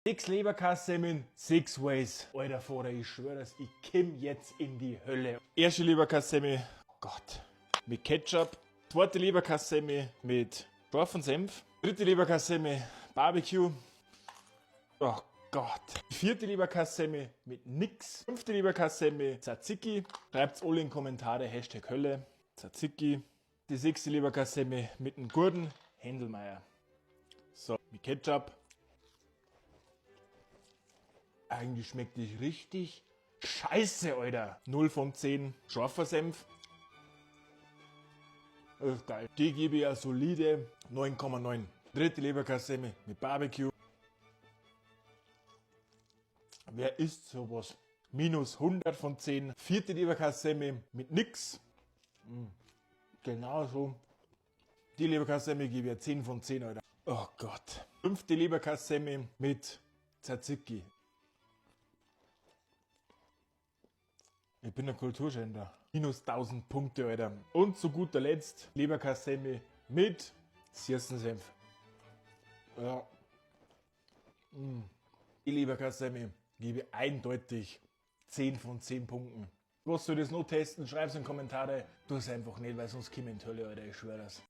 6 Leberkassemmeln, 6 Ways. Alter Vater, ich schwöre das, ich komm jetzt in die Hölle. Erste Leberkassemmel, oh Gott, mit Ketchup. Zweite Leberkassemmel mit scharfen Senf. Dritte Leberkassemmel, Barbecue. Oh Gott. Vierte Leberkassemmel mit nix. Fünfte Leberkassemmel, Tzatziki. Schreibt's alle in Kommentare, Hashtag Hölle. Tzatziki. Die sechste Leberkassemmel mit einem guten Händelmeier. So, mit Ketchup. Eigentlich schmeckt die richtig scheiße, Alter. 0 von 10 scharfer Senf. Das ist geil. Die gebe ich eine solide 9,9. Dritte Leberkassemmel mit Barbecue. Wer isst sowas? Minus 100 von 10. Vierte Leberkassemmel mit nix. Genau so. Die Leberkassemmel gebe ich 10 von 10, Alter. Oh Gott. Fünfte Leberkassemmel mit Tzatziki. Ich bin ein Kulturschänder. Minus 1000 Punkte, Alter. Und zu guter Letzt Leberkassemmel mit Sirsensenf. Ja. Die Leberkassemmel gebe ich eindeutig 10 von 10 Punkten. Was soll das noch testen? Schreib's in die Kommentare. Tu es einfach nicht, weil sonst kommt in die Hölle, Alter. Ich schwöre das.